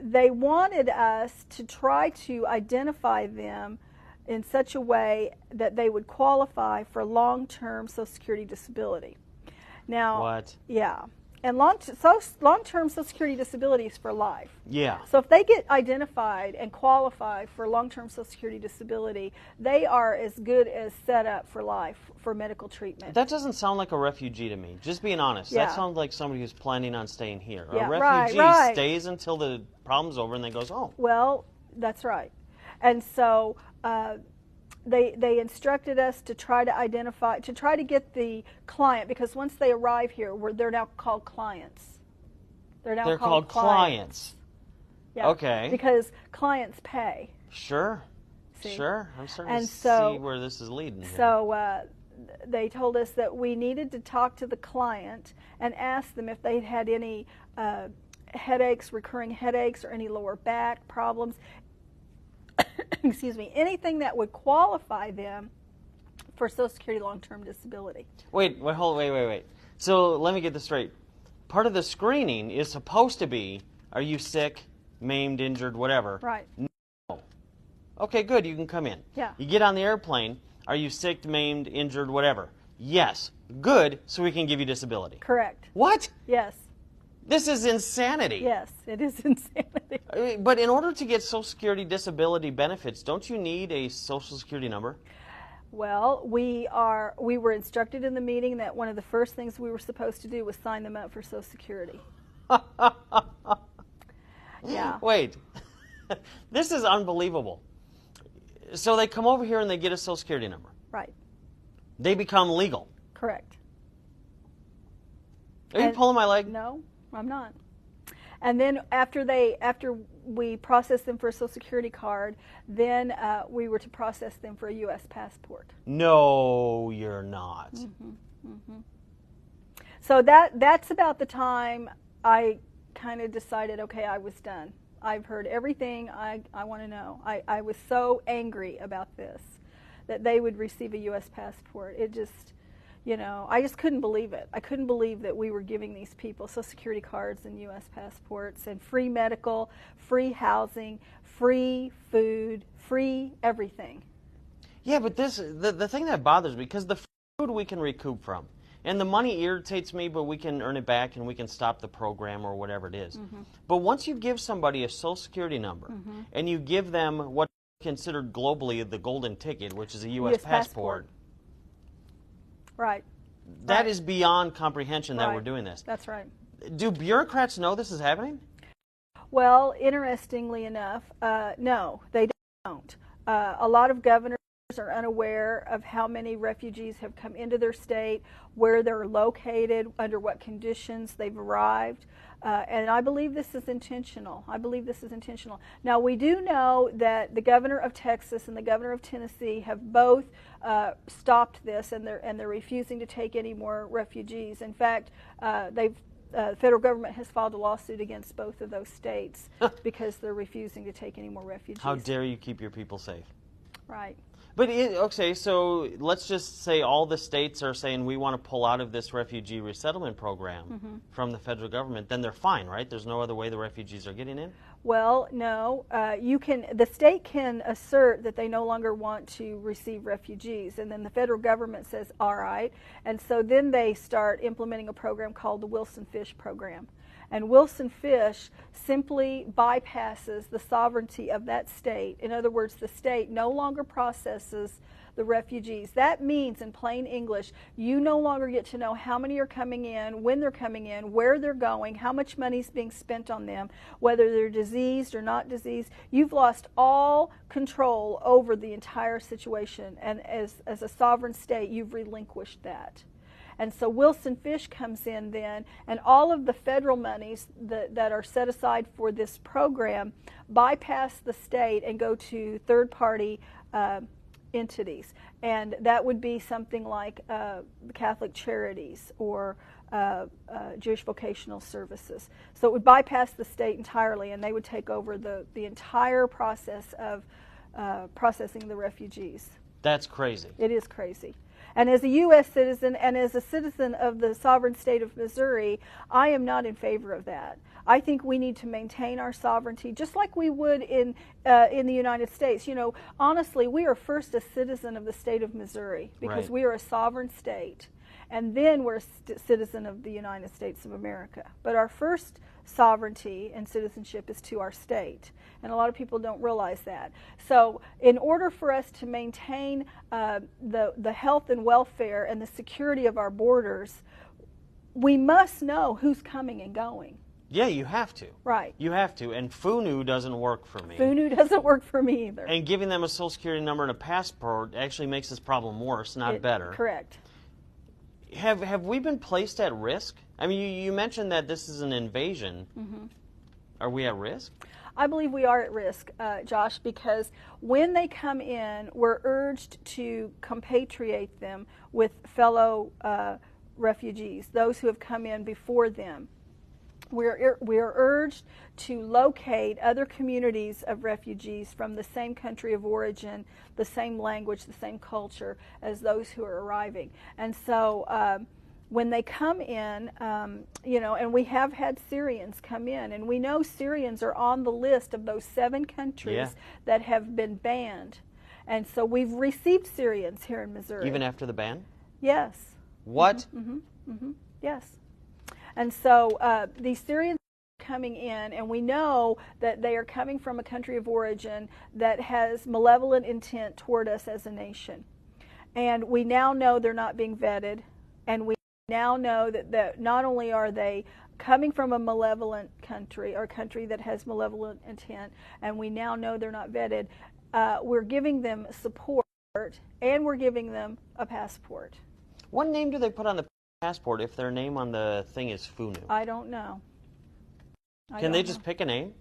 they wanted us to try to identify them in such a way that they would qualify for long-term Social Security disability. Now, What? Yeah. And long-term Social Security disability is for life. Yeah. So if they get identified and qualify for long-term Social Security disability, they are as good as set up for life for medical treatment. That doesn't sound like a refugee to me. Just being honest. Yeah. That sounds like somebody who's planning on staying here. Yeah, A refugee right. stays until the problem's over and then goes home. Well, that's right. And so they instructed us to try to identify, to try to get the client, because once they arrive here, they're now called clients. They're called clients. Yeah. Okay. Because clients pay. Sure. See? Sure. I'm starting And to so- see where this is leading here. So they told us that we needed to talk to the client and ask them if they'd had any headaches, recurring headaches, or any lower back problems. Excuse me, anything that would qualify them for Social Security long-term disability. Wait. So let me get this straight. Part of the screening is supposed to be, are you sick, maimed, injured, whatever? Right. No. Okay, good, you can come in. Yeah. You get on the airplane, are you sick, maimed, injured, whatever? Yes. Good, so we can give you disability. Correct. What? Yes. This is insanity. Yes, it is insanity. But in order to get Social Security disability benefits, don't you need a Social Security number? Well, we were instructed in the meeting that one of the first things we were supposed to do was sign them up for Social Security. Yeah. Wait. This is unbelievable. So they come over here and they get a Social Security number. Right. They become legal. Correct. Are you pulling my leg? No, I'm not. And then after we processed them for a Social Security card, then we were to process them for a U.S. passport. No, you're not. So that's about the time I kind of decided, okay, I was done. I've heard everything I want to know. I was so angry about this, that they would receive a U.S. passport. It just, I just couldn't believe it. I couldn't believe that we were giving these people Social Security cards and U.S. passports and free medical, free housing, free food, free everything. Yeah, but the thing that bothers me, because the food we can recoup from, and the money irritates me, but we can earn it back and we can stop the program or whatever it is. But once you give somebody a Social Security number and you give them what's considered globally the golden ticket, which is a U.S. passport. Right. That is beyond comprehension that we're doing this. That's right. Do bureaucrats know this is happening? Well, interestingly enough, no, they don't. A lot of governors are unaware of how many refugees have come into their state, where they're located, under what conditions they've arrived. And I believe this is intentional. Now, we do know that the governor of Texas and the governor of Tennessee have both stopped this, and they're refusing to take any more refugees. In fact, the federal government has filed a lawsuit against both of those states because they're refusing to take any more refugees. How dare you keep your people safe? Right. But, okay, so let's just say all the states are saying we want to pull out of this refugee resettlement program from the federal government, then they're fine, right? There's no other way the refugees are getting in? Well, no. The state can assert that they no longer want to receive refugees, and then the federal government says, all right. And so then they start implementing a program called the Wilson Fish program. And Wilson Fish simply bypasses the sovereignty of that state. In other words, the state no longer processes the refugees. That means, in plain English, you no longer get to know how many are coming in, when they're coming in, where they're going, how much money is being spent on them, whether they're diseased or not diseased. You've lost all control over the entire situation, and as a sovereign state, you've relinquished that. And so Wilson Fish comes in then, and all of the federal monies that are set aside for this program bypass the state and go to third-party entities. And that would be something like Catholic Charities or Jewish Vocational Services. So it would bypass the state entirely, and they would take over the entire process of processing the refugees. That's crazy. It is crazy. And as a U.S. citizen and as a citizen of the sovereign state of Missouri, I am not in favor of that. I think we need to maintain our sovereignty, just like we would in the United States. You know, honestly, we are first a citizen of the state of Missouri because Right. we are a sovereign state, and then we're a citizen of the United States of America. But our first sovereignty and citizenship is to our state, and a lot of people don't realize that. So in order for us to maintain the health and welfare and the security of our borders, we must know who's coming and going. Yeah, you have to. Right. You have to. And FUNU doesn't work for me. FUNU doesn't work for me either. And giving them a Social Security number and a passport actually makes this problem worse, not better. Correct. Have we been placed at risk? I mean, you mentioned that this is an invasion. Mm-hmm. Are we at risk? I believe we are at risk, Josh, because when they come in, we're urged to compatriate them with fellow refugees, those who have come in before them. We are urged to locate other communities of refugees from the same country of origin, the same language, the same culture as those who are arriving. And so when they come in, you know, and we have had Syrians come in, and we know Syrians are on the list of those 7 countries that have been banned. And so we've received Syrians here in Missouri. Even after the ban? Yes. What? Mm-hmm. Mm-hmm. Yes. And so these Syrians are coming in, and we know that they are coming from a country of origin that has malevolent intent toward us as a nation. And we now know they're not being vetted, and we now know that not only are they coming from a malevolent country, or a country that has malevolent intent, and we now know they're not vetted, we're giving them support, and we're giving them a passport. What name do they put on the passport if their name on the thing is FUNU? I don't know. Can they just pick a name?